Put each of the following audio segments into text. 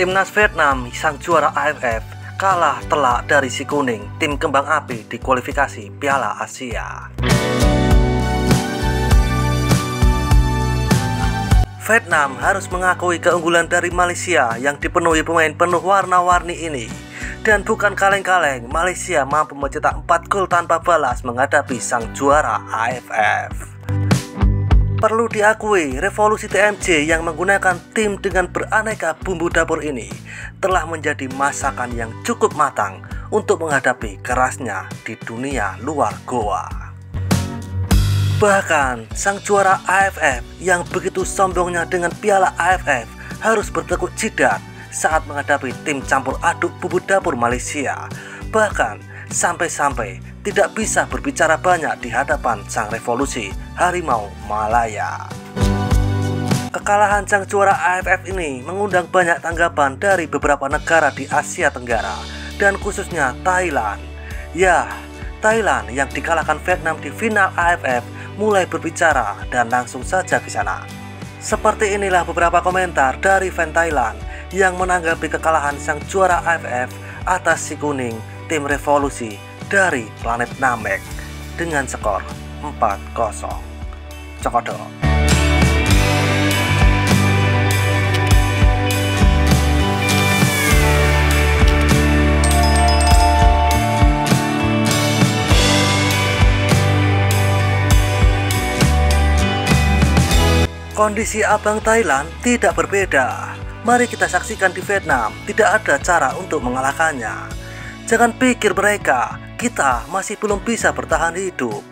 Timnas Vietnam, sang juara AFF, kalah telak dari si kuning, tim kembang api di kualifikasi Piala Asia. Vietnam harus mengakui keunggulan dari Malaysia yang dipenuhi pemain penuh warna-warni ini. Dan bukan kaleng-kaleng, Malaysia mampu mencetak 4 gol tanpa balas menghadapi sang juara AFF. Perlu diakui, revolusi TMJ yang menggunakan tim dengan beraneka bumbu dapur ini telah menjadi masakan yang cukup matang untuk menghadapi kerasnya di dunia luar goa. Bahkan, sang juara AFF yang begitu sombongnya dengan piala AFF harus bertekuk jidat saat menghadapi tim campur aduk bumbu dapur Malaysia. Bahkan, sampai-sampai tidak bisa berbicara banyak di hadapan sang revolusi Harimau Malaya. Kekalahan sang juara AFF ini mengundang banyak tanggapan dari beberapa negara di Asia Tenggara dan khususnya Thailand. Ya, Thailand yang dikalahkan Vietnam di final AFF mulai berbicara dan langsung saja ke sana. Seperti inilah beberapa komentar dari fan Thailand yang menanggapi kekalahan sang juara AFF atas si kuning tim revolusi dari planet Namek dengan skor 4-0. Cokodok. Kondisi abang Thailand tidak berbeda. Mari kita saksikan di Vietnam, tidak ada cara untuk mengalahkannya. Jangan pikir mereka, kita masih belum bisa bertahan hidup.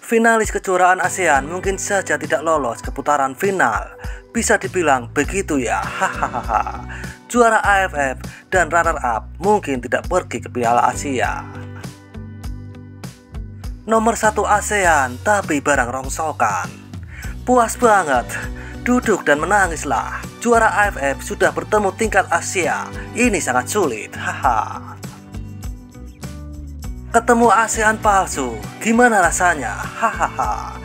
Finalis kejuaraan ASEAN mungkin saja tidak lolos ke putaran final. Bisa dibilang begitu ya, hahaha. Juara AFF dan runner-up mungkin tidak pergi ke Piala Asia. Nomor 1 ASEAN tapi barang rongsokan. Puas banget, duduk dan menangislah. Juara AFF sudah bertemu tingkat Asia. Ini sangat sulit, haha. Ketemu ASEAN palsu, gimana rasanya? Hahaha.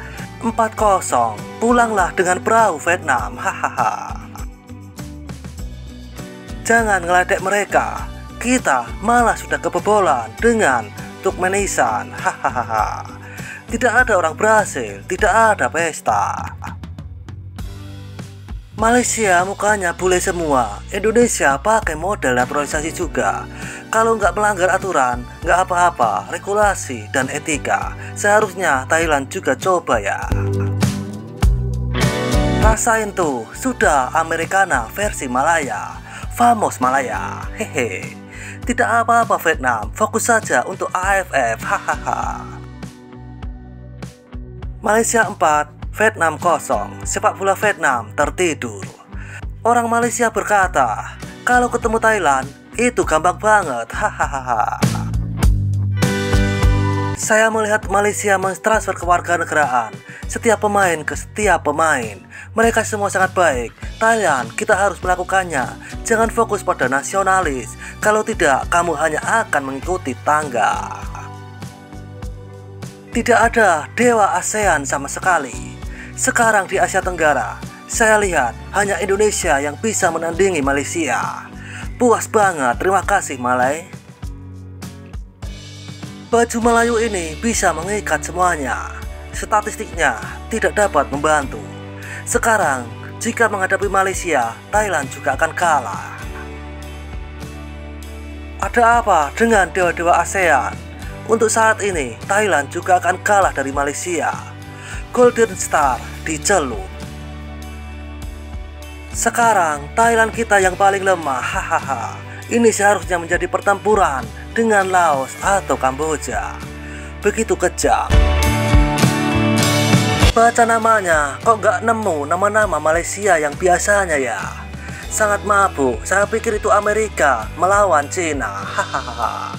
4-0, pulanglah dengan perahu Vietnam, hahaha. Jangan ngeledek mereka. Kita malah sudah kebobolan dengan Turkmenistan, hahaha. Tidak ada orang berhasil, tidak ada pesta. Malaysia mukanya bule semua, Indonesia pakai model naturalisasi juga. Kalau nggak melanggar aturan, nggak apa-apa, regulasi dan etika. Seharusnya Thailand juga coba ya. Rasain tuh, sudah Americana versi Malaya, Famos Malaya, hehe. Tidak apa-apa Vietnam, fokus saja untuk AFF, hahaha. Malaysia 4, Vietnam 0, sepak bola Vietnam tertidur. Orang Malaysia berkata, kalau ketemu Thailand, itu gampang banget, hahaha. Saya melihat Malaysia mentransfer kewarganegaraan setiap pemain ke setiap pemain. Mereka semua sangat baik. Thailand, kita harus melakukannya. Jangan fokus pada nasionalis. Kalau tidak, kamu hanya akan mengikuti tangga. Tidak ada dewa ASEAN sama sekali. Sekarang di Asia Tenggara, saya lihat hanya Indonesia yang bisa menandingi Malaysia. Puas banget, terima kasih Malay. Baju Melayu ini bisa mengikat semuanya. Statistiknya tidak dapat membantu. Sekarang, jika menghadapi Malaysia, Thailand juga akan kalah. Ada apa dengan dewa-dewa ASEAN? Untuk saat ini, Thailand juga akan kalah dari Malaysia. Golden Star dicelup. Sekarang Thailand kita yang paling lemah, hahaha. Ini seharusnya menjadi pertempuran dengan Laos atau Kamboja. Begitu kejam. Baca namanya, kok nggak nemu nama-nama Malaysia yang biasanya ya? Sangat mabuk, saya pikir itu Amerika melawan Cina, hahaha.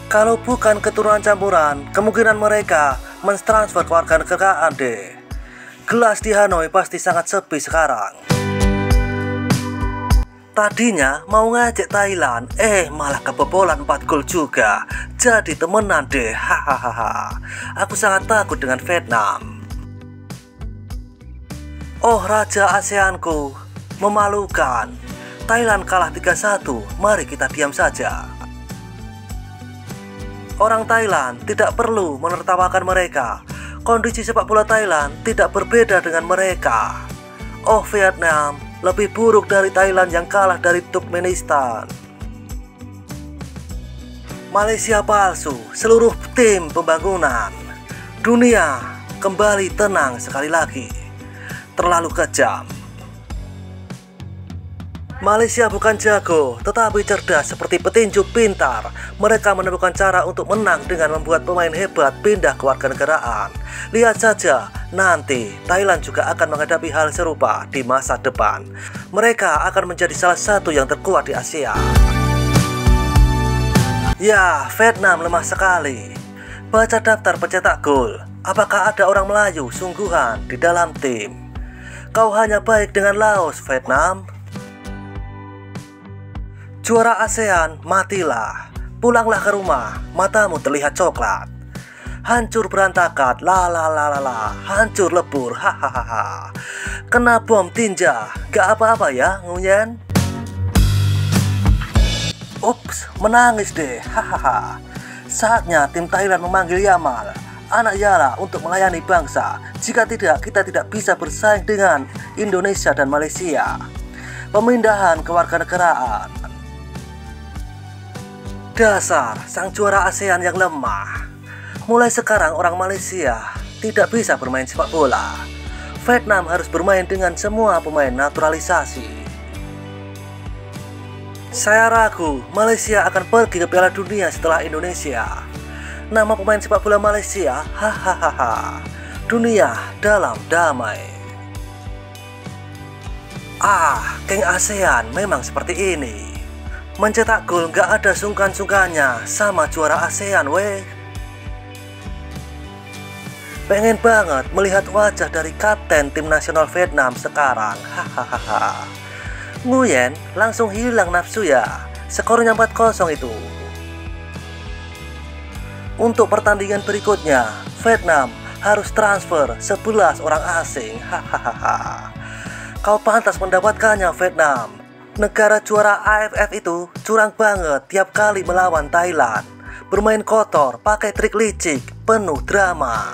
Kalau bukan keturunan campuran, kemungkinan mereka mentransfer kewarganegaraan deh. Gelas di Hanoi pasti sangat sepi sekarang. Tadinya mau ngajak Thailand, malah kebobolan 4 gol juga. Jadi temenan deh, hahaha. Aku sangat takut dengan Vietnam. Oh Raja ASEANku, memalukan. Thailand kalah 3-1, mari kita diam saja. Orang Thailand tidak perlu menertawakan mereka. Kondisi sepak bola Thailand tidak berbeda dengan mereka. Oh Vietnam, lebih buruk dari Thailand yang kalah dari Turkmenistan. Malaysia palsu, seluruh tim pembangunan. Dunia kembali tenang sekali lagi. Terlalu kejam. Malaysia bukan jago, tetapi cerdas seperti petinju pintar. Mereka menemukan cara untuk menang dengan membuat pemain hebat pindah kewarganegaraan. Lihat saja, nanti Thailand juga akan menghadapi hal serupa di masa depan. Mereka akan menjadi salah satu yang terkuat di Asia. Ya, Vietnam lemah sekali. Baca daftar pencetak gol. Apakah ada orang Melayu sungguhan di dalam tim? Kau hanya baik dengan Laos, Vietnam. Juara ASEAN, matilah. Pulanglah ke rumah, matamu terlihat coklat. Hancur berantakan, hancur lebur, hahaha. Kena bom tinja, gak apa-apa ya, Nguyen. Ups, menangis deh, hahaha. Saatnya tim Thailand memanggil Yamal, anak Yala, untuk melayani bangsa. Jika tidak, kita tidak bisa bersaing dengan Indonesia dan Malaysia. Pemindahan kewarganegaraan. Dasar sang juara ASEAN yang lemah. Mulai sekarang orang Malaysia tidak bisa bermain sepak bola. Vietnam harus bermain dengan semua pemain naturalisasi. Saya ragu Malaysia akan pergi ke Piala Dunia setelah Indonesia. Nama pemain sepak bola Malaysia, hahaha. Dunia dalam damai. Geng ASEAN memang seperti ini. Mencetak gol gak ada sungkan-sungkannya sama juara ASEAN weh. Pengen banget melihat wajah dari kapten tim nasional Vietnam sekarang, hahaha. Nguyen langsung hilang nafsu ya. Skornya 4-0 itu. Untuk pertandingan berikutnya, Vietnam harus transfer 11 orang asing, hahaha. Kau pantas mendapatkannya, Vietnam. Negara juara AFF itu curang banget tiap kali melawan Thailand. Bermain kotor, pakai trik licik, penuh drama.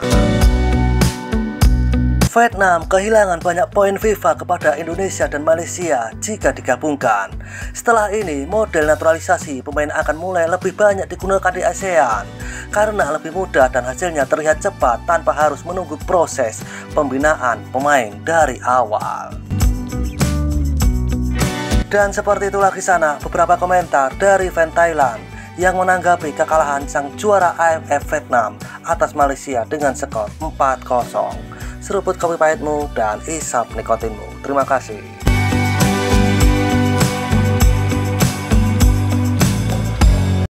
Vietnam kehilangan banyak poin FIFA kepada Indonesia dan Malaysia jika digabungkan. Setelah ini, model naturalisasi pemain akan mulai lebih banyak digunakan di ASEAN karena lebih mudah dan hasilnya terlihat cepat tanpa harus menunggu proses pembinaan pemain dari awal. Dan seperti itulah kisah beberapa komentar dari fan Thailand yang menanggapi kekalahan sang juara AFF Vietnam atas Malaysia dengan skor 4-0. Seruput kopi pahitmu dan isap nikotinmu. Terima kasih.